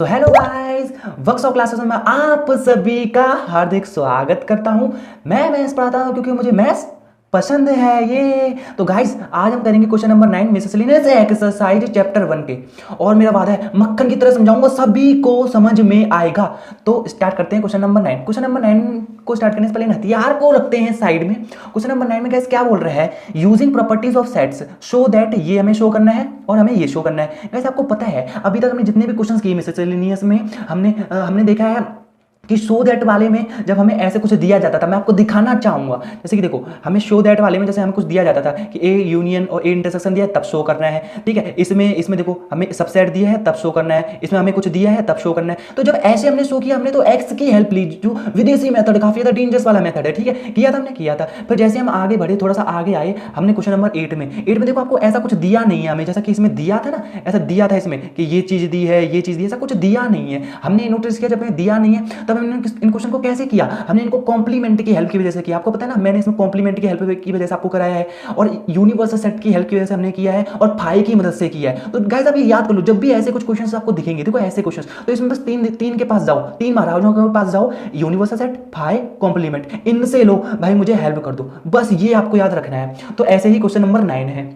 So hello guys, workshop classes में आप सभी का हार्दिक स्वागत करता हूं। मैं मैथ्स पढ़ाता हूं क्योंकि मुझे मैथ्स पसंद है। ये तो गाइस, आज हम करेंगे क्वेश्चन नंबर 9 मिससेलेनियस एक्सरसाइज चैप्टर 1 के। और मेरा वादा है मक्खन की तरह समझाऊंगा, सभी को समझ में आएगा। तो स्टार्ट करते हैं क्वेश्चन नंबर 9। क्वेश्चन नंबर 9 को स्टार्ट करने से पहले हथियार को रखते हैं साइड में। क्वेश्चन नंबर 9 में गाइस क्या बोल रहा है, using properties of sets show that, ये हमें शो करना है और हमें ये शो करना है। गाइस आपको पता है अभी तक हमने जितने भी क्वेश्चंस किए मिससेलेनियस में हमने देखा है कि शो दैट वाले में जब हमें ऐसे कुछ दिया जाता था, मैं आपको दिखाना चाहूंगा। जैसे कि देखो, हमें शो दैट वाले में जैसे हमें कुछ दिया जाता था कि ए यूनियन और ए इंटरसेक्शन दिया है तब शो करना है, ठीक है। इसमें देखो हमें सबसेट दिया है तब शो करना है, इसमें हमें कुछ दिया है तब शो करना है। तो जब ऐसे हमने शो किया, हमने तो एक्स की हेल्प ली, जो विदेशी मेथड, काफी ज्यादा डेंजरस वाला मेथड है, ठीक है। किया था, हमने किया था। फिर जैसे हम आगे बढ़े, थोड़ा सा आगे आए, हमने क्वेश्चन नंबर 8 में देखो आपको ऐसा कुछ दिया नहीं है हमें, जैसा कि इसमें दिया था ना, ऐसा दिया था इसमें कि ये चीज दी है, ये चीज दी है, ऐसा कुछ दिया नहीं है। हमने नोटिस किया जब हमें दिया नहीं है तब हमने इन क्वेश्चन को कैसे किया, हमने इनको कॉम्प्लीमेंट की हेल्प की वजह से किया। आपको पता है ना, मैंने इसमें कॉम्प्लीमेंट की हेल्प की वजह से आपको कराया है, और यूनिवर्सल सेट की हेल्प की वजह से हमने किया है, और फाई की मदद से किया है। तो गाइस आप ये याद कर लो, जब भी ऐसे कुछ क्वेश्चंस आपको दिखेंगे, देखो ऐसे क्वेश्चंस, तो इसमें बस तीन के पास जाओ, तीन महाराजाओं के पास जाओ, यूनिवर्सल सेट, फाई, कॉम्प्लीमेंट, इनसे लो भाई, मुझे हेल्प कर दो, बस ये आपको याद रखना है। तो ऐसे ही क्वेश्चन नंबर 9 है।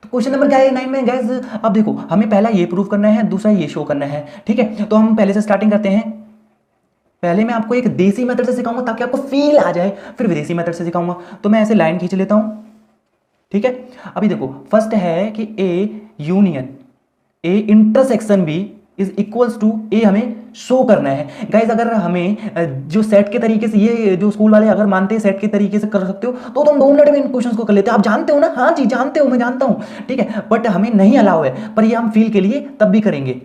क्वेश्चन नंबर क्या है 9 में गाइस, अब देखो हमें पहला ये प्रूव करना है, दूसरा ये शो करना है, ठीक है। तो हम पहले से स्टार्टिंग करते हैं। पहले मैं आपको एक देसी मेथड से सिखाऊंगा ताकि आपको फील आ जाए, फिर विदेशी मेथड से सिखाऊंगा। तो मैं ऐसे लाइन खींच लेता हूं, ठीक है। अभी देखो फर्स्ट है कि A union A intersection B is equals to A, हमें शो करना है। गाइज अगर हमें जो सेट के तरीके से, ये जो स्कूल वाले अगर मानते हैं सेट के तरीके से कर सकते हो, तो तुम 2 मिनट में इन क्वेश्चंस को कर लेते हो। आप जानते हो ना, हाँ जी जानते हो, मैं जानता हूं, ठीक है। बट हमें नहीं अलाउ है, पर ये हम फील के लिए तब भी करेंगे।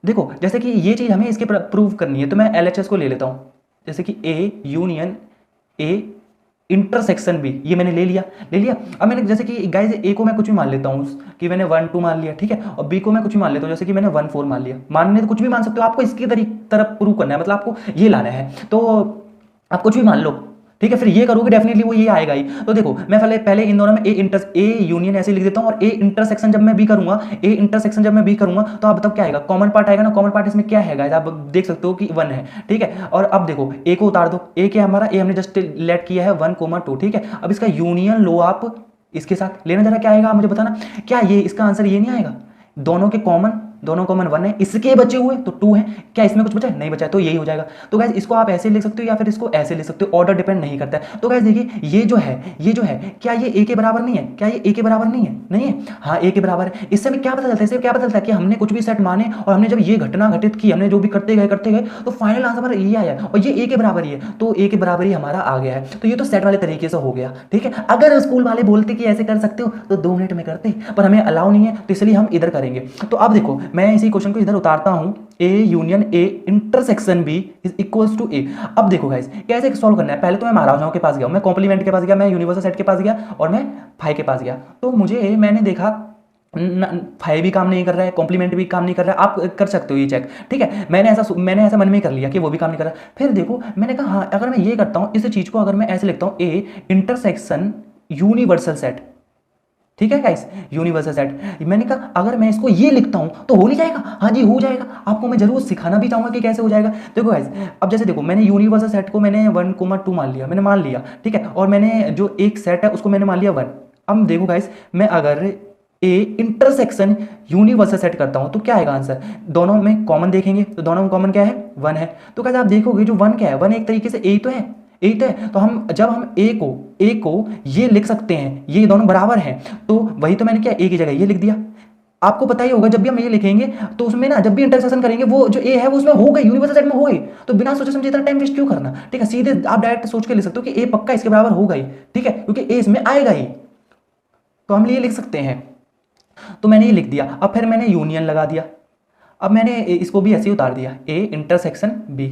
देखो जैसे कि ये चीज हमें इसके प्रूव करनी है, तो मैं एलएचएस को ले लेता हूं। जैसे कि A union A intersection B, ये मैंने ले लिया। अब मैंने जैसे कि गाइस ए को मैं कुछ भी मान लेता हूं कि मैंने 1 2 मान लिया, ठीक है। और बी को मैं कुछ भी मान लेता हूं, जैसे कि मैंने 1 4 मान लिया। मानने तो कुछ भी मान सकते हो, आपको इसकी तरफ प्रूव करना है, मतलब आपको ये लाना है। तो आप कुछ भी मान लो, ठीक है। फिर ये करोगे डेफिनेटली वो ये आएगा ही। तो देखो मैं पहले इन दोनों में ए यूनियन ऐसे लिख देता हूं, और ए इंटरसेक्शन जब मैं बी करूंगा, तो आप बताओ क्या आएगा, कॉमन पार्ट आएगा ना। कॉमन पार्ट इसमें क्या है गाइस, आप देख सकते हो कि 1 है, ठीक है। और अब देखो ए को उतार दो, ए क्या हमारा, ए हमने जस्ट लेट किया है 1 2, ठीक है। अब इसका यूनियन लो आप इसके साथ लेना, जरा क्या आएगा आप मुझे बताना। क्या ये इसका आंसर ये नहीं आएगा, दोनों कॉमन 1 है, इसके बचे हुए तो 2 है। क्या इसमें कुछ बचा है, नहीं बचा है, तो यही हो जाएगा। तो गाइस इसको आप ऐसे लिख सकते हो या फिर इसको ऐसे लिख सकते हो, ऑर्डर डिपेंड नहीं करता है। तो गाइस देखिए ये जो है क्या ये ए के बराबर नहीं है, क्या ये ए के बराबर नहीं है, हाँ ए के बराबर है। इससे हमें क्या पता चलता है, इससे क्या पता चलता है कि हमने कुछ भी सेट माने और हमने जब ये घटना घटित की, हमने जो भी करते गए तो फाइनल आंसर हमारा ये आया, और ये ए के बराबर ही है, तो ए के बराबर ही हमारा आ गया है। तो ये तो सेट वाले तरीके से हो गया, ठीक है। अगर स्कूल वाले बोलते कि ऐसे कर सकते हो तो 2 मिनट में करते, पर हमें अलाउ नहीं है, तो इसलिए हम इधर करेंगे। तो अब देखो मैं इसी क्वेश्चन को इधर उतारता हूं, A union A intersection B is equals to A. अब देखो गाइस कैसे सॉल्व करना है। पहले तो मैं महाराजाओं के पास गया, मैं कॉम्प्लीमेंट के पास गया, मैं यूनिवर्सल सेट के पास गया, और मैं फाई के पास गया। तो मैंने देखा फाई भी काम नहीं कर रहा है, कॉम्प्लीमेंट भी काम नहीं कर रहा है। आप कर सकते हो ये चेक, ठीक है। मैंने ऐसा मन में कर लिया कि वो भी काम नहीं कर रहा। फिर देखो मैंने कहा हाँ, अगर मैं ये करता हूँ, इस चीज को अगर मैं ऐसे लिखता हूँ, ए इंटरसेक्शन यूनिवर्सल सेट, ठीक है गाइस, यूनिवर्सल सेट। मैंने कहा अगर मैं इसको ये लिखता हूं तो हो नहीं जाएगा, हाँ जी हो जाएगा। आपको मैं जरूर सिखाना भी चाहूंगा कि कैसे हो जाएगा। देखो गाइस, अब जैसे देखो मैंने यूनिवर्सल सेट को मैंने 1 2 मान लिया, ठीक है। और मैंने जो एक सेट है उसको मैंने मान लिया 1। अब देखो गाइस, मैं अगर ए इंटरसेक्शन यूनिवर्सल सेट करता हूं तो क्या आएगा आंसर, दोनों में कॉमन देखेंगे तो दोनों में कॉमन क्या है, 1 है। तो गाइस आप देखोगे जो 1 क्या है, 1 एक तरीके से ए तो है, तो हम जब हम ए को ये लिख सकते हैं, ये दोनों बराबर हैं, तो वही तो मैंने क्या ए की जगह ये लिख दिया। आपको पता ही होगा जब भी हम ये लिखेंगे तो उसमें ना, जब भी इंटरसेक्शन करेंगे वो जो ए है वो उसमें हो गई, यूनिवर्सल सेट में हो गई, तो बिना सोचे समझे इतना टाइम वेस्ट क्यों करना, ठीक है। सीधे आप डायरेक्ट सोच के लिख सकते हो कि ए पक्का इसके बराबर हो गई, ठीक है, क्योंकि ए इसमें आएगा ही, तो हम ये लिख सकते हैं। तो मैंने ये लिख दिया। अब फिर मैंने यूनियन लगा दिया। अब मैंने इसको भी ऐसे ही उतार दिया, ए इंटरसेक्शन बी,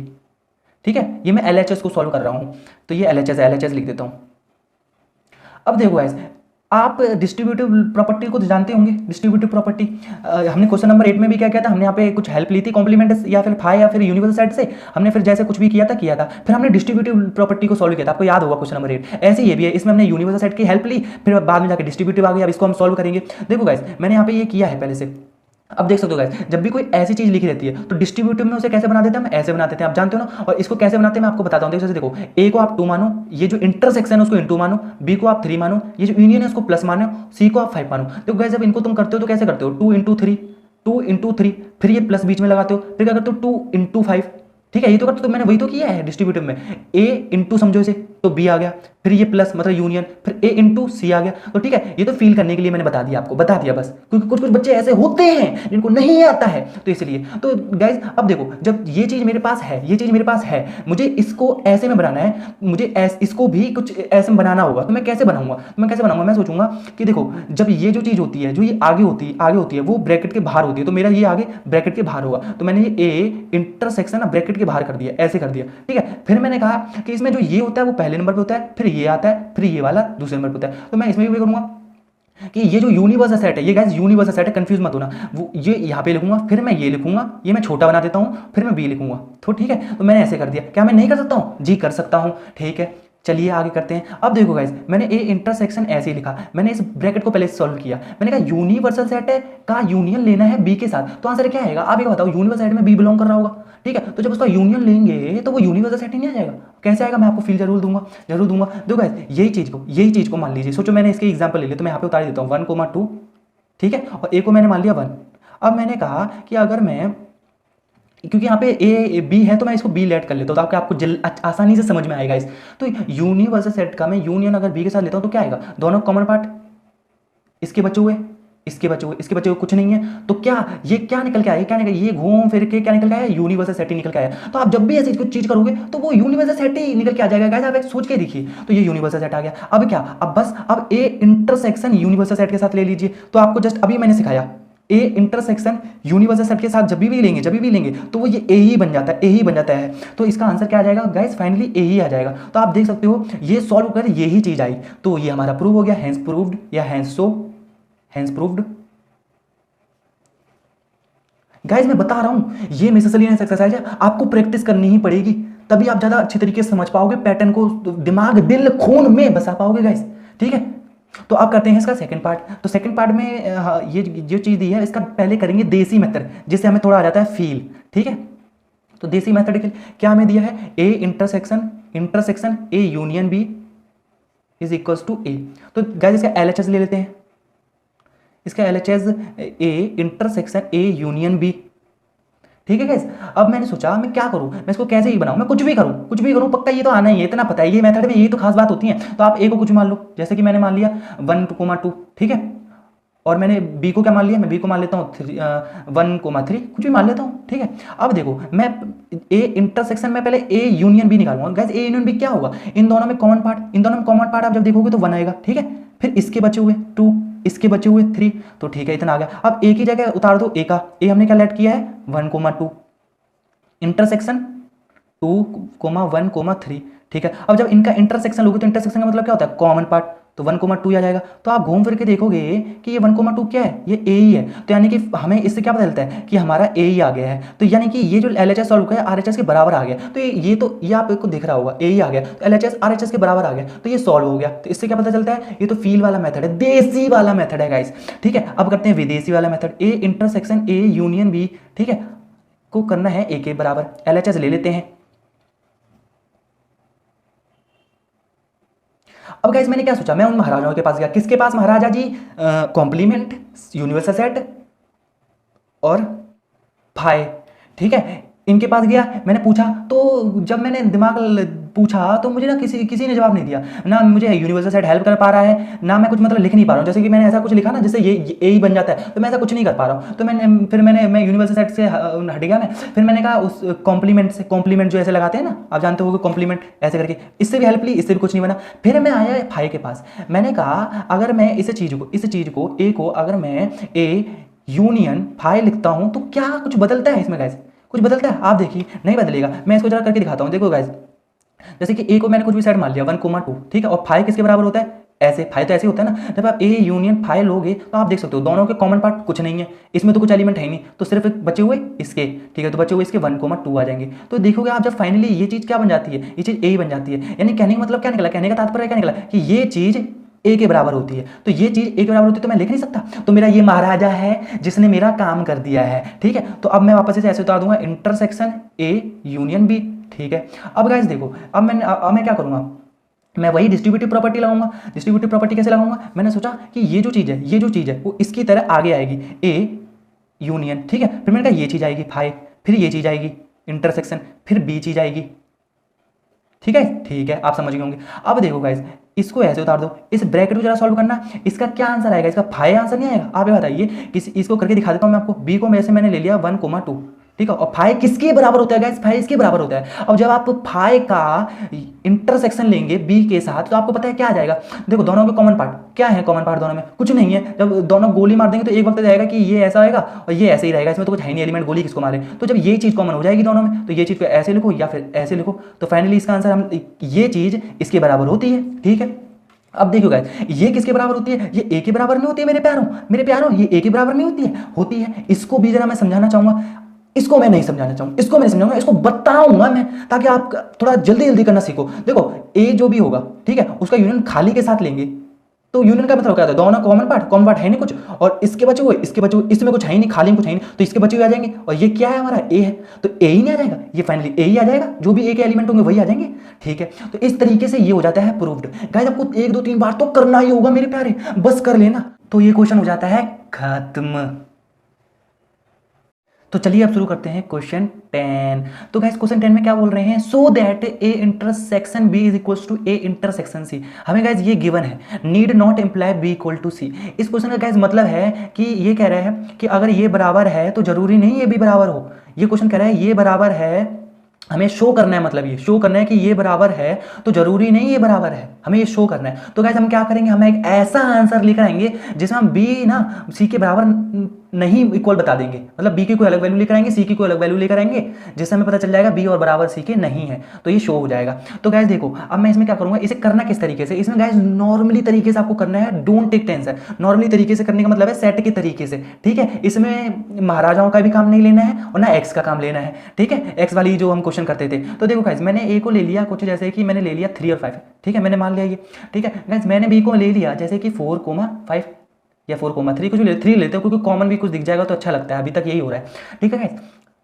ठीक है। ये मैं एलएचएस को सॉल्व कर रहा हूं, तो ये एलएचएस लिख देता हूं। अब देखो गाइस, आप डिस्ट्रीब्यूटिव प्रॉपर्टी को जानते होंगे। डिस्ट्रीब्यूटिव प्रॉपर्टी हमने क्वेश्चन नंबर 8 में भी क्या किया था, हमने यहाँ पे कुछ हेल्प ली थी कॉम्प्लीमेंट या फिर फाई या फिर यूनिवर्सल सेट से। हमने फिर जैसे कुछ भी किया था, फिर हमने डिस्ट्रीब्यूटिव प्रॉपर्टी को सॉल्व किया था, आपको याद होगा क्वेश्चन नंबर 8। ऐसे ये भी है, इसमें हमने यूनिवर्सल सेट की हेल्प ली, फिर बाद में जाकर डिस्ट्रीब्यूटिव आ गया। अब इसको हम सॉल्व करेंगे। देखो गाइस मैंने यहाँ पे ये किया है पहले से, अब देख सकते हो गाइस, जब भी कोई ऐसी चीज लिखी रहती है तो डिस्ट्रीब्यूटिव में उसे कैसे बना देते हैं, हम ऐसे बना देते हैं, आप जानते हो ना। और इसको कैसे बनाते हैं मैं आपको बताता हूँ। देखो ए को आप 2 मानो, ये जो इंटरसेक्शन है उसको इंटू मानो, बी को आप 3 मानो, ये जो यूनियन है उसको प्लस मानो, सी को आप 5 मानो। देखो गाइस, जब इनको तुम करते हो तो कैसे करते हो, 2 इंटू थ्री, फिर ये प्लस बीच में लगाते हो, फिर क्या करते हो 2 इंटू 5। ठीक है, ये तो करते, तो मैंने वही तो किया है डिस्ट्रीब्यूटिव में। ए इंटू समझो इसे तो बी आ गया, फिर ये प्लस मतलब यूनियन, फिर ए इंटू सी आ गया। तो ठीक है, ये तो फील करने के लिए मैंने बता दिया, आपको बता दिया बस, क्योंकि कुछ कुछ बच्चे ऐसे होते हैं जिनको नहीं आता है, तो इसलिए। तो गाइज अब देखो, जब ये चीज मेरे पास है, ये चीज मेरे पास है, मुझे इसको ऐसे में बनाना है, मुझे इसको भी कुछ ऐसे में बनाना होगा, तो मैं कैसे बनाऊंगा, मैं सोचूंगा कि देखो, जब ये जो चीज होती है, जो ये आगे होती है वो ब्रैकेट के बाहर होती है, तो मेरा ये आगे ब्रैकेट के बाहर होगा, तो मैंने ये ए इंटरसेक्शन ना ब्रैकेट के बाहर कर दिया, ऐसे कर दिया। ठीक है, फिर मैंने कहा कि इसमें जो ये होता है वो पहले नंबर पे होता है, फिर ये आता है, फिर ये वाला दूसरे नंबर पे होता है। तो मैं इसमें भी करूंगा कि ये जो यूनिवर्सल सेट है, ये गाइस यूनिवर्सल सेट है, कंफ्यूज मत होना, वो ये यहाँ पे लिखूंगा, फिर मैं ये लिखूंगा, ये मैं छोटा बना देता हूँ, फिर मैं बी लिखूंगा। तो ठीक है, तो मैंने ऐसे कर दिया। क्या मैं नहीं कर सकता हूँ? जी कर सकता हूँ। ठीक है, चलिए आगे करते हैं। अब देखो गाइस, मैंने ए इंटरसेक्शन ऐसे ही लिखा, मैंने इस ब्रैकेट को पहले सॉल्व किया, मैंने कहा यूनिवर्सल सेट है का यूनियन लेना है बी के साथ, तो आंसर क्या आएगा आप ये बताओ, यूनिवर्सल सेट में बी बिलोंग कर रहा होगा। ठीक है, तो जब उसका यूनियन लेंगे तो वो यूनिवर्सल सेट ही नहीं आ जाएगा। कैसे आएगा, मैं आपको फील जरूर दूंगा। देखो गाइस, यही चीज को मान लीजिए, सोचो मैंने इसके एग्जांपल ले लिया, तो मैं यहाँ पे उतार देता हूँ 1,2। ठीक है, और ए को मैंने मान लिया 1। अब मैंने कहा कि अगर मैं, क्योंकि यहाँ पे ए बी है तो मैं इसको बी लेट कर लेता हूँ, ताकि आपको आसानी से समझ में आएगा इस। तो यूनिवर्सल सेट का मैं यूनियन अगर बी के साथ लेता हूँ तो क्या आएगा, दोनों कॉमन पार्ट, इसके बचे हुए, इसके बचे हुए कुछ नहीं है, तो क्या ये क्या निकल के आया, क्या निकल, ये घूम फिर के क्या निकल के आया, यूनिवर्सल सेट ही निकल के आया। तो आप जब भी ऐसी कुछ चीज करोगे तो वो यूनिवर्सल सेट ही निकल के आ जाएगा गाइस, आप एक सोच के देखिए। तो ये यूनिवर्सल सेट आ गया। अब क्या, अब बस अब ए इंटरसेक्शन यूनिवर्सल सेट के साथ ले लीजिए, तो आपको जस्ट अभी मैंने सिखाया, ए इंटरसेक्शन यूनिवर्सल सेट के साथ जब भी लेंगे तो वो ये ए ही बन जाता है, तो इसका आंसर क्या आ जाएगा गाइस, फाइनली ए ही आ जाएगा। तो आप देख सकते हो ये सॉल्व कर यही चीज आई, तो ये हमारा प्रूव हो गया, हैंस प्रूव्ड या हैंस प्रूव्ड। गाइस मैं बता रहा हूं, ये मिससेलेनियस एक्सरसाइज है, आपको प्रैक्टिस करनी ही पड़ेगी, तभी आप ज्यादा अच्छे तरीके से समझ पाओगे, पैटर्न को दिमाग दिल खून में बसा पाओगे गाइस। ठीक है, तो अब करते हैं इसका सेकंड पार्ट। तो सेकंड पार्ट में ये जो चीज दी है इसका पहले करेंगे देसी मेथड, जिससे हमें थोड़ा आ जाता है फील। ठीक है, तो देसी मेथड क्या हमें दिया है, A intersection A union B is equals to A. तो गाइस इसका एलएचएस ले लेते हैं, इसका LHS A intersection A union B. ठीक है गाइस, अब मैंने सोचा मैं क्या करूं, मैं इसको कैसे ही बनाऊं, मैं कुछ भी करूं पक्का ये तो आना ही है, इतना पता है, ये मेथड में ये तो खास बात होती है। तो आप ए को कुछ मान लो, जैसे कि मैंने मान लिया 1,2। ठीक है, और मैंने बी को क्या मान लिया, मैं बी को मान लेता हूँ 1,3, कुछ भी मान लेता हूँ। ठीक है, अब देखो मैं ए इंटरसेक्शन में पहले ए यूनियन बी निकालूंगा। गाइस ए यूनियन बी क्या होगा, इन दोनों में कॉमन पार्ट आप जब देखोगे तो 1 आएगा। ठीक है, फिर इसके बचे हुए 2, इसके बचे हुए 3, तो ठीक है इतना आ गया। अब ए की जगह उतार दो ए का, ए हमने क्या लेट किया है 1,2 इंटरसेक्शन 2,1,3। ठीक है, अब जब इनका इंटरसेक्शन लोगे तो इंटरसेक्शन का मतलब क्या होता है, कॉमन पार्ट, तो 1,2 आ जाएगा। तो आप घूम फिर के देखोगे कि ये 1,2 क्या है, ये ए ही है, तो यानी कि हमें इससे क्या पता चलता है कि हमारा ए ही आ गया है। तो यानी कि ये जो एलएचएस सॉल्व किया आरएचएस के बराबर आ गया, तो ये आपको दिख रहा होगा, ए ही आ गया, तो एलएचएस आरएचएस के बराबर आ गया, तो ये सॉल्व हो गया। तो इससे क्या पता चलता है, ये तो फील वाला मेथड है, देसी वाला मेथड है गाइस। ठीक है, अब करते हैं विदेशी वाला method, A intersection A union B. ठीक है, को करना है ए के बराबर, एलएचएस ले लेते हैं। अब गाइस मैंने क्या सोचा, मैं उन महाराजाओं के पास गया, किसके पास महाराजा जी, कॉम्प्लीमेंट, यूनिवर्सल सेट और फाई। ठीक है, इनके पास गया, मैंने पूछा, तो जब मैंने दिमाग पूछा तो मुझे ना किसी ने जवाब नहीं दिया, ना मुझे यूनिवर्सल सेट हेल्प कर पा रहा है, ना मैं कुछ मतलब लिख नहीं पा रहा हूँ। जैसे कि मैंने ऐसा कुछ लिखा ना जिससे ये ए ही बन जाता है, तो मैं ऐसा कुछ नहीं कर पा रहा हूँ। तो मैं यूनिवर्सल सेट से हट गया, फिर मैंने कहा उस कॉम्प्लीमेंट जो ऐसे लगाते हैं ना, आप जानते हो कॉम्प्लीमेंट ऐसे करके, इससे भी हेल्प ली, इससे भी कुछ नहीं बना। फिर मैं आया फाई के पास, मैंने कहा अगर मैं इस चीज को ए को अगर मैं ए यूनियन फाई लिखता हूँ तो क्या कुछ बदलता है इसमें गाइस, कुछ बदलता है? आप देखिए नहीं बदलेगा, मैं इसको जरा करके दिखाता हूँ। देखो गाइस, जैसे कि ए को मैंने कुछ भी सेट मान लिया 1,2, ठीक है, और फाई किसके बराबर होता है, ऐसे फाई तो ऐसे होता है ना, जब आप ए यूनियन फाई लोगे तो आप देख सकते हो दोनों के कॉमन पार्ट कुछ नहीं है, इसमें तो कुछ एलिमेंट है ही नहीं, तो सिर्फ बचे हुए इसके। ठीक है, तो बचे हुए इसके 1,2 आ जाएंगे। तो देखोगे आप जब फाइनली ये चीज क्या बन जाती है, ये चीज ए ही बन जाती है। यानी कहने का मतलब क्या निकला, कहने का तात्पर्य क्या निकला कि ये चीज ए के बराबर होती है, तो ये चीज ए के बराबर होती है तो मैं लिख नहीं सकता, तो मेरा ये महाराजा है जिसने मेरा काम कर दिया है, ठीक है। तो अब मैं वापस से ऐसे उतार दूंगा इंटरसेक्शन ए यूनियन बी, ठीक है। अब गाइस देखो, अब मैं क्या करूंगा, मैं वही डिस्ट्रीब्यूटिव प्रॉपर्टी लगाऊंगा। डिस्ट्रीब्यूटिव प्रॉपर्टी कैसे लगाऊंगा, मैंने सोचा कि ये जो चीज़ है वो इसकी तरह आगे आएगी, ए यूनियन, ठीक है। फिर मैंने कहा ये चीज़ आएगी फाई, फिर ये चीज़ आएगी इंटरसेक्शन, फिर बी चीज़ आएगी, ठीक है, आप समझ गए होंगे। अब देखो गाइस, इसको ऐसे उतार दो, इस ब्रैकेट को जरा सॉल्व करना, इसका क्या आंसर आएगा, इसका फाई आंसर नहीं आएगा। आप ये बताइए, इसको करके दिखा देता हूँ मैं आपको। बी को वैसे मैंने ले लिया 1,2, ठीक है, और फाई किसके बराबर होता है गाइस, फाई इसके बराबर होता है। अब जब आप फाई का इंटरसेक्शन लेंगे बी के साथ तो आपको पता है क्या आ जाएगा, देखो दोनों के कॉमन पार्ट क्या है, कॉमन पार्ट दोनों में कुछ नहीं है। जब दोनों गोली मार देंगे तो एक वक्त जाएगा कि ये ऐसा आएगा और ये ऐसे ही रहेगा, इसमें तो कुछ है नहीं एलिमेंट, गोली किसको मारे। तो जब ये चीज़ कॉमन हो जाएगी दोनों में, तो ये चीज़ को ऐसे लिखो या फिर ऐसे लिखो, तो फाइनली इसका आंसर हम ये चीज़ इसके बराबर होती है, ठीक है। अब देखो गाइस, ये किसके बराबर होती है, ये ए के बराबर में होती है मेरे प्यारों, ये ए के बराबर में होती है। इसको भी जरा मैं समझाना चाहूंगा, इसको मैं नहीं समझाऊंगा, इसको बताऊंगा मैं, ताकि आप थोड़ा जल्दी करना सीखो। देखो ए जो भी होगा, ठीक है, उसका यूनियन खाली के साथ लेंगे तो यूनियन का मतलब क्या होता है, दोनों कॉमन पार्ट है नहीं कुछ, और इसके बचे हुए इसमें कुछ है ही नहीं, खाली में कुछ है नहीं, तो इसके बचे हुए आ जाएंगे, और ये क्या है हमारा ए है, तो ए ही नहीं आ जाएगा, ये फाइनली ए ही आ जाएगा, जो भी ए के एलिमेंट होंगे वही आ जाएंगे, ठीक है। तो इस तरीके से ये हो जाता है प्रूव्ड। गाइस आपको 1 2 3 बार तो करना ही होगा मेरे प्यारे, बस कर लेना, तो ये क्वेश्चन हो जाता है खत्म। तो चलिए अब शुरू करते हैं क्वेश्चन 10। तो गाइस क्वेश्चन 10 में क्या बोल रहे हैं, so that A intersection B is equals to A intersection C. हमें गाइस ये गिवन है, need not imply B equal to C. इस क्वेश्चन का गाइस मतलब है कि ये कह रहा है कि अगर ये बराबर है तो जरूरी नहीं ये भी बराबर हो। ये क्वेश्चन कह रहा है ये बराबर है, हमें शो करना है, मतलब ये शो करना है कि ये बराबर है तो जरूरी नहीं ये बराबर है, हमें ये शो करना है। तो गाइस हम क्या करेंगे, हम एक ऐसा आंसर लेकर आएंगे जिसमें हम बी ना सी के बराबर नहीं इक्वल बता देंगे, मतलब बी की कोई अलग वैल्यू लेकर आएंगे, सी की कोई अलग वैल्यू लेकर आएंगे, जिससे हमें पता चल जाएगा बी और बराबर सी के नहीं है, तो ये शो हो जाएगा। तो गाइस देखो अब मैं इसमें क्या करूंगा, इसे करना किस तरीके से, इसमें गाइस नॉर्मली तरीके से आपको करना है, डोंट टेक टेंशन। नॉर्मली तरीके से करने का मतलब है सेट के तरीके से, ठीक है। इसमें महाराजाओं का भी काम नहीं लेना है और ना एक्स का काम लेना है, ठीक है, एक्स वाली जो हम क्वेश्चन करते थे। तो देखो गाइस मैंने ए को ले लिया कुछ जैसे कि मैंने ले लिया 3 और 5, ठीक है, मैंने मान लिया ये, ठीक है। गाइस मैंने बी को ले लिया जैसे कि 4,5 या 4,3, कुछ 3 लेते हैं क्योंकि कॉमन भी कुछ दिख जाएगा तो अच्छा लगता है, अभी तक यही हो रहा है, ठीक है गाइस।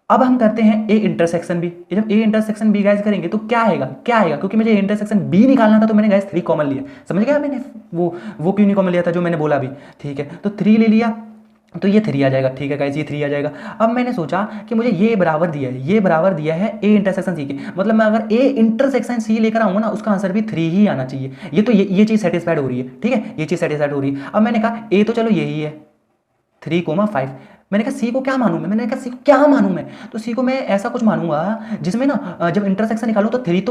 अब हम करते हैं ए इंटरसेक्शन बी। जब ए इंटरसेक्शन बी गाइस करेंगे तो क्या आएगा, क्योंकि मुझे इंटरसेक्शन बी निकालना था तो मैंने गाइस 3 कॉमन लिया, समझ गया मैंने वो क्यों नहीं कॉमन लिया था जो मैंने बोला अभी, ठीक है। तो 3 ले लिया तो ये 3 आ जाएगा, ठीक है गाइस, ये 3 आ जाएगा। अब मैंने सोचा कि मुझे ये बराबर दिया है ए इंटरसेक्शन सी के, मतलब मैं अगर ए इंटरसेक्शन सी लेकर आऊंगा ना उसका आंसर भी 3 ही आना चाहिए। ये तो ये चीज़ सेटिस्फाइड हो रही है, ठीक है, ये चीज़ सेटिस्फाइड हो रही है। अब मैंने कहा ए तो चलो यही है 3,5, मैंने कहा सी को क्या मानूं मैं, तो सी को मैं ऐसा कुछ मानूंगा जिसमें ना जब इंटरसेक्शन निकालूं तो 3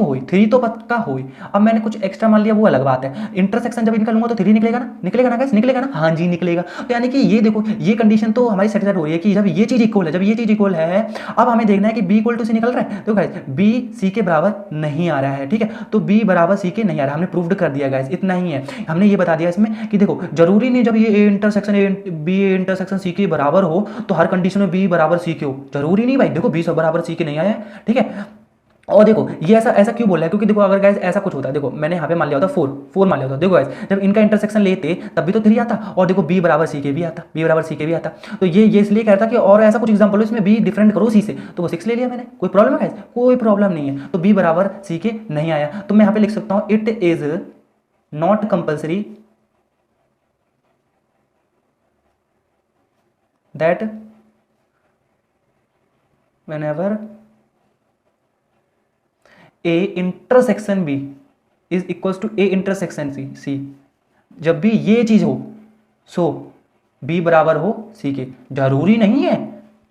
तो पक्का होई। अब मैंने कुछ एक्स्ट्रा मान लिया वो अलग बात है, इंटरसेक्शन जब निकालूंगा तो 3 निकलेगा ना गाइस, निकलेगा ना, हाँ जी निकलेगा। तो यानी कि ये देखो ये कंडीशन तो हमारी सेटिस्फाइड हो रही है कि जब ये चीज़ इक्वल है, अब हमें देखना है कि बी इक्वल टू सी निकल रहा है। तो गाइस बी सी के बराबर नहीं आ रहा है, ठीक है, तो बी बराबर सी के नहीं आ रहा, हमने प्रूव्ड कर दिया गाइस, इतना ही है। हमने ये बता दिया इसमें कि देखो जरूरी नहीं जब ये ए इंटरसेक्शन सी के बराबर हो तो हर कंडीशन में बी बराबर सी के हो, जरूरी नहीं भाई, देखो बी सब बराबर सी के नहीं आया, ठीक है। और देखो ये ऐसा क्यों बोल रहा है, क्योंकि देखो अगर गाइस ऐसा कुछ होता है, देखो मैंने यहाँ पे मान लिया होता 4 मान लिया होता, देखो गाइस जब इनका इंटरसेक्शन लेते तब भी तो 3 आता, और देखो बी बराबर सी के भी आता, तो ये इसलिए कह रहा था कि और ऐसा कुछ एग्जाम्पल हो इसमें बी डिफरेंट करो सी से, तो वो 6 ले लिया मैंने। कोई प्रॉब्लम है गाइस, कोई प्रॉब्लम नहीं है। तो बी बराबर सी के नहीं आया तो मैं यहाँ पे लिख सकता हूँ it is not compulsory that whenever A intersection B is equals to A intersection C, जब भी ये चीज हो सो B बराबर हो C के, जरूरी नहीं है,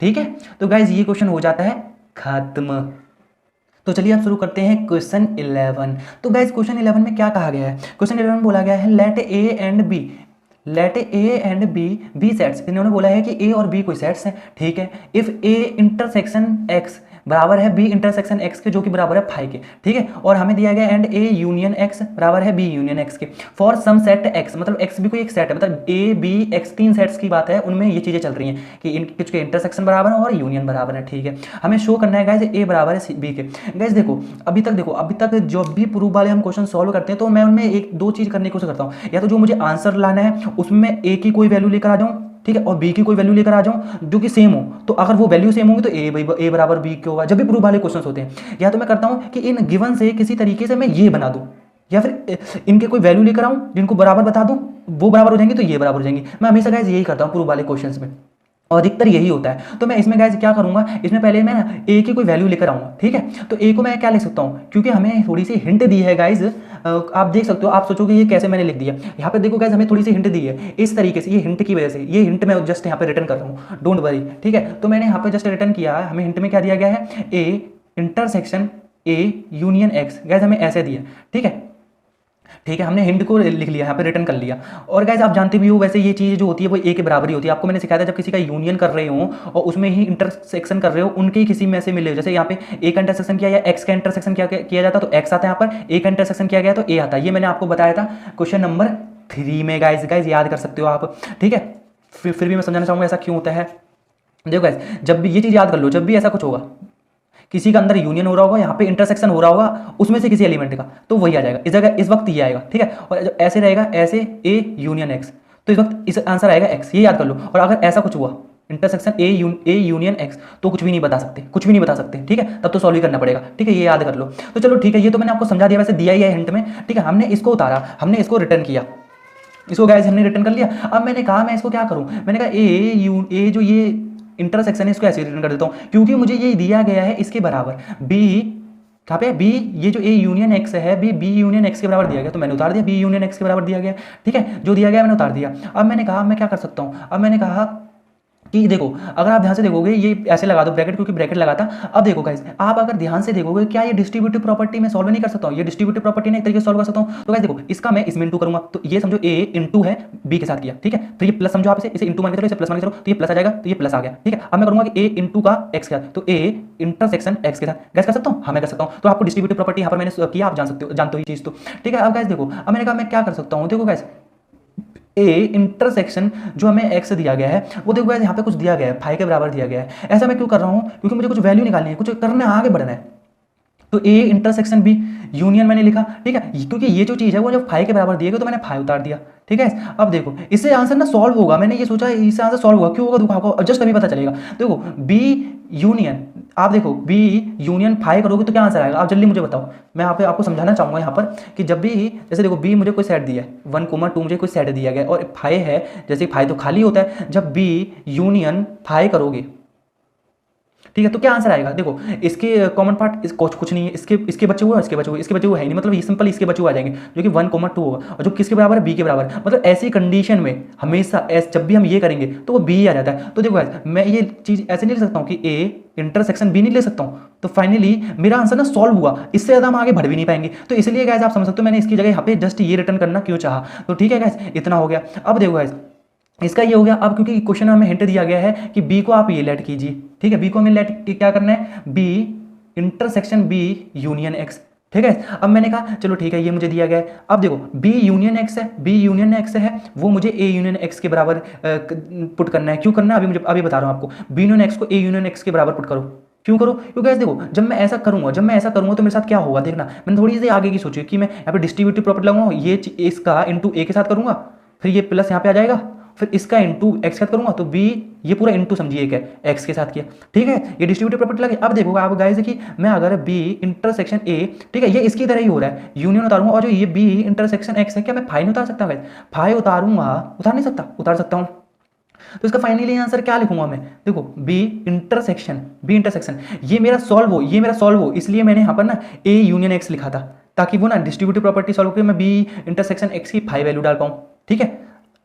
ठीक है। तो गाइज ये क्वेश्चन हो जाता है खत्म। तो चलिए अब शुरू करते हैं क्वेश्चन 11। तो गाइज क्वेश्चन 11 में क्या कहा गया है, क्वेश्चन 11 में बोला गया है let A and B sets, इन्होंने बोला है कि ए और बी कोई सेट्स हैं, ठीक है। इफ ए इंटरसेक्शन एक्स बराबर है बी इंटरसेक्शन एक्स के, जो कि बराबर है फाई के, ठीक है। और हमें दिया गया एंड ए यूनियन एक्स बराबर है बी यूनियन एक्स के फॉर सम सेट एक्स, मतलब एक्स भी कोई एक सेट है, मतलब ए बी एक्स 3 सेट्स की बात है, उनमें ये चीजें चल रही हैं कि इनके इंटरसेक्शन बराबर है और यूनियन बराबर है, ठीक है। हमें शो करना है गाइस ए बराबर है बी के। गाइस देखो अभी तक जो भी प्रूफ वाले हम क्वेश्चन सॉल्व करते हैं तो मैं उनमें एक दो चीज करने की कोशिश करता हूँ, या तो जो मुझे आंसर लाना है उसमें ए की कोई वैल्यू लेकर आ जाऊँ, ठीक है, और बी की कोई वैल्यू लेकर आ जाऊं जो कि सेम हो, तो अगर वो वैल्यू सेम होगी तो ए बराबर बी क्यों होगा, जब भी प्रूफ वाले क्वेश्चन होते हैं। या तो मैं करता हूं कि इन गिवन से किसी तरीके से मैं ये बना दूं, या फिर इनके कोई वैल्यू लेकर आऊं जिनको बराबर बता दूं, वो बराबर हो जाएंगे तो ये बराबर हो जाएंगे। मैं हमेशा गाइस यही करता हूं प्रूफ वाले क्वेश्चंस में, और अधिकतर यही होता है। तो मैं इसमें गाइस क्या करूंगा, इसमें पहले मैं ना ए की कोई वैल्यू लेकर आऊंगा, ठीक है। तो ए को मैं क्या लिख सकता हूं, क्योंकि हमें थोड़ी सी हिंट दी है गाइस, आप देख सकते हो, आप सोचोगे ये कैसे मैंने लिख दिया। यहाँ पे देखो गाइस हमें थोड़ी सी हिंट दी है इस तरीके से, ये हिंट की वजह से, ये हिंट मैं जस्ट यहाँ पे रिटर्न कर रहा हूँ, डोंट वरी, ठीक है। तो मैंने यहाँ पे जस्ट रिटर्न किया है, हमें हिंट में क्या दिया गया है, A intersection A union x, guys हमें ऐसे दिया, ठीक है, ठीक है। हमने हिंट को लिख लिया, यहाँ पे रिटर्न कर लिया। और गाइस आप जानते भी हो वैसे ये चीज़ जो होती है वो ए के बराबर ही होती है। आपको मैंने सिखाया था जब किसी का यूनियन कर रहे हो और उसमें ही इंटरसेक्शन कर रहे हो, उनके ही किसी में से मिले, जैसे यहाँ पे ए का इंटरसेक्शन किया या एक्स का इंटरसेक्शन किया जाता तो एक्स आता है, यहाँ पर ए का इंटरसेक्शन किया गया तो ए आता है। ये मैंने आपको बताया था क्वेश्चन नंबर 3 में, गाइस याद कर सकते हो आप, ठीक है। फिर भी मैं समझाना चाहूँगा ऐसा क्यों होता है। देखो गाइस जब भी ये चीज़ याद कर लो, जब भी ऐसा कुछ होगा, किसी का अंदर यूनियन हो रहा होगा, यहाँ पे इंटरसेक्शन हो रहा होगा उसमें से किसी एलिमेंट का, तो वही आ जाएगा इस जगह, इस वक्त ये आएगा, ठीक है। और जब ऐसे रहेगा, ऐसे ए यूनियन एक्स, तो इस वक्त इस आंसर आएगा एक्स, ये याद कर लो। और अगर ऐसा कुछ हुआ इंटरसेक्शन ए यूनियन एक्स, तो कुछ भी नहीं बता सकते, कुछ भी नहीं बता सकते, ठीक है, तब तो सॉल्व ही करना पड़ेगा, ठीक है, ये याद कर लो। तो चलो ठीक है, ये तो मैंने आपको समझा दिया, वैसे दिया ही है हिंट में, ठीक है। हमने इसको उतारा, हमने इसको रिटर्न किया, इसको गाइस हमने रिटर्न कर लिया। अब मैंने कहा मैं इसको क्या करूं, मैंने कहा ए जो ये इंटरसेक्शन है इसको ऐसे रिटर्न कर देता हूं, क्योंकि मुझे ये दिया गया है इसके बराबर बी, कहाँ पे बी, ये जो ए यूनियन एक्स है बी यूनियन एक्स के बराबर दिया गया, तो मैंने उतार दिया, बी यूनियन एक्स के बराबर दिया गया, ठीक है, जो दिया गया मैंने उतार दिया। अब मैंने कहा मैं क्या कर सकता हूँ, अब मैंने कहा कि देखो अगर आप ध्यान से देखोगे, ये ऐसे लगा दो ब्रैकेट, क्योंकि ब्रैकेट लगा था। अब देखो गाइस आप अगर ध्यान से देखोगे, क्या ये डिस्ट्रीब्यूटिव प्रॉपर्टी में सॉल्व नहीं कर सकता हूँ, ये डिस्ट्रीब्यूटिव प्रॉपर्टी ने एक तरीके से सॉल्व कर सकता हूँ। तो गाइस देखो इसका मैं इसमें इंटू करूंगा, तो ये समझो ए इंटू है बी के साथ किया, ठीक है, तो ये प्लस समझो आप इसे इंटू मान के चलो, इसे प्लस मान के चलो, तो ये प्लस आ जाएगा, तो ये प्लस आ गया, ठीक है। अब मैं करूंगा कि ए इंटू का एक्स के साथ, तो ए इंटरसेक्शन एक्स के साथ, गैस कर सकता हूँ, हाँ मैं कर सकता हूँ। तो आपको डिस्ट्रीब्यूटिव प्रॉपर्टी यहाँ पर मैंने किया, आप जानते हो ये चीज़, तो ठीक है। अब गाइस देखो, अब मैंने कहा मैं क्या कर सकता हूँ, देखो गाइस ए इंटरसेक्शन जो हमें एक्स दिया गया है, वो देखो गाइस यहाँ पे कुछ दिया गया है, फाई के बराबर दिया गया है। ऐसा मैं क्यों कर रहा हूँ, क्योंकि मुझे कुछ वैल्यू निकालनी है, कुछ करना है, आगे बढ़ना है। तो ए इंटरसेक्शन बी यूनियन मैंने लिखा, ठीक है, क्योंकि ये जो चीज़ है वो जब फाई के बराबर दिया गया तो मैंने फाई उतार दिया, ठीक है। अब देखो इससे आंसर ना सॉल्व होगा, मैंने ये सोचा इससे आंसर सॉल्व होगा, क्यों होगा देखो आपको जस्ट अभी पता चलेगा। देखो बी यूनियन, आप देखो बी यूनियन फाई करोगे तो क्या आंसर आएगा, आप जल्दी मुझे बताओ। मैं यहाँ पे आपको समझाना चाहूँगा यहाँ पर कि जब भी, जैसे देखो बी मुझे कोई सेट दिया है 1,2 मुझे कोई सेट दिया गया और फाई है, जैसे फाई तो खाली होता है, जब बी यूनियन फाई करोगे, ठीक है, तो क्या आंसर आएगा। देखो इसके कॉमन पार्ट कुछ नहीं है, इसके बचे हुए, इसके बचे हुए, इसके बचे हुए है नहीं, मतलब ये सिंपल इसके बचे हुए आ जाएंगे, जो कि 1,2 होगा, और जो किसके बराबर है, बी के बराबर। मतलब ऐसी कंडीशन में हमेशा जब भी हम ये करेंगे तो वो बी आ जाता है। तो देखो मैं ये चीज़ ऐसे नहीं लिख सकता हूँ कि ए इंटरसेक्शन बी नहीं ले सकता हूँ, तो फाइनली मेरा आंसर ना सॉल्व हुआ, इससे ज़्यादा हम आगे बढ़ भी नहीं पाएंगे। तो इसलिए गाइस आप समझ सकते हो मैंने इसकी जगह यहाँ पे जस्ट ये रिटर्न करना क्यों चाहा। तो ठीक है गाइस, इतना हो गया। अब देखो गाइस इसका ये हो गया। अब क्योंकि क्वेश्चन में हमें हिंट दिया गया है कि बी को आप ये लेट कीजिए, ठीक है, बी को हमें लेट क्या करना है, B intersection B union X, ठीक है। अब मैंने कहा चलो ठीक है, ये मुझे दिया गया है। अब देखो बी यूनियन एक्स है, बी यूनियन एक्स है, वो मुझे ए यूनियन एक्स के बराबर पुट करना है। क्यों करना है अभी बता रहा हूँ आपको। बी यूनियन एक्स को ए यूनियन एक्स के बराबर पुट करो। क्यों करो, क्योंकि ऐसे देखो जब मैं ऐसा करूंगा तो मेरे साथ क्या होगा देखना। मैंने थोड़ी सी आगे की सोची कि मैं यहाँ पे डिस्ट्रीब्यूटिव प्रॉपर्टी लगाऊंगा, ये इसका इंटू ए के साथ करूंगा, फिर ये प्लस यहाँ पे आ जाएगा, फिर इसका इंटू एक्स के साथ करूंगा, तो बी ये पूरा इंटू समझिए एक है, एक्स के साथ किया, ठीक है, ये डिस्ट्रीब्यूटिव प्रॉपर्टी लगे। अब देखो आप गाइस कि मैं अगर बी इंटरसेक्शन ए, ठीक है, ये इसकी तरह ही हो रहा है, यूनियन उतारूंगा, और जो ये बी इंटरसेक्शन एक्स है, क्या मैं फाई नहीं उतार सकता? फाई उतारूंगा, उतार नहीं सकता, उतार सकता हूँ। तो इसका फाइनली आंसर क्या लिखूंगा मैं, देखो बी इंटरसेक्शन ये मेरा सॉल्व हो, इसलिए मैंने यहाँ पर ना ए यूनियन एक्स लिखा था, ताकि वो ना डिस्ट्रीब्यूटिव प्रॉपर्टी सॉल्व करके मैं बी इंटरसेक्शन एक्स की फाई वैल्यू डाल पाऊँ, ठीक है।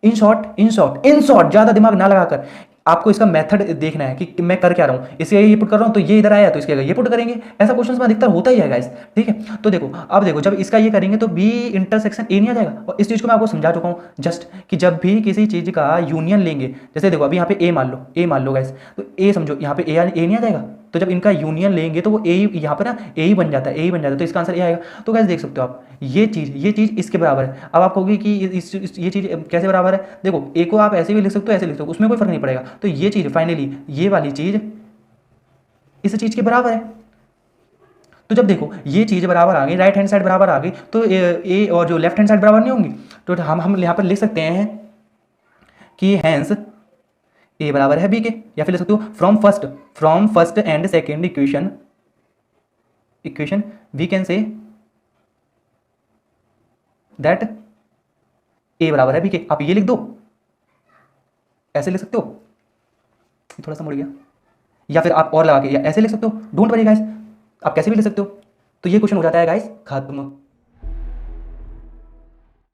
इन शॉर्ट ज्यादा दिमाग ना लगाकर आपको इसका मेथड देखना है कि मैं कर क्या रहा हूँ। इसके ये पुट कर रहा हूँ तो ये इधर आया, तो इसके ये पुट करेंगे। ऐसा क्वेश्चन में अधिकतर होता ही है गाइस, ठीक है। तो देखो अब देखो जब इसका ये करेंगे तो बी इंटरसेक्शन ए नहीं आ जाएगा, और इस चीज को मैं आपको समझा चुका हूँ जस्ट कि जब भी किसी चीज का यूनियन लेंगे, जैसे देखो अभी यहाँ पे ए मान लो गाइस, तो ए समझो यहाँ पे ए नहीं आ जाएगा, तो जब इनका यूनियन लेंगे तो वो ए यहाँ पर ना ए ही बन जाता है, ए ही बन जाता है, तो इसका आंसर ए आएगा। तो कैसे देख सकते हो आप, ये चीज़ इसके बराबर है। अब आप कहोगे कि ये चीज़ कैसे बराबर है, देखो ए को आप ऐसे भी लिख सकते हो, ऐसे लिख सकते हो, उसमें कोई फर्क नहीं पड़ेगा। तो ये चीज़ फाइनली ये वाली चीज़ इस चीज़ के बराबर है। तो जब देखो ये चीज़ बराबर आ गई, राइट हैंड साइड बराबर आ गई, तो ए और जो लेफ्ट हैंड साइड बराबर नहीं होंगी। तो हम यहाँ पर लिख सकते हैं कि हैंस ए बराबर है बी के, या फिर लिख सकते हो from first and second equation we can say that A बराबर है बी के। आप ये लिख दो, ऐसे लिख सकते हो, थोड़ा सा मुड़ गया, या फिर आप और लगा के या ऐसे लिख सकते हो, डोंट वरी गाइस, आप कैसे भी लिख सकते हो। तो ये क्वेश्चन हो जाता है गाइस खत्म।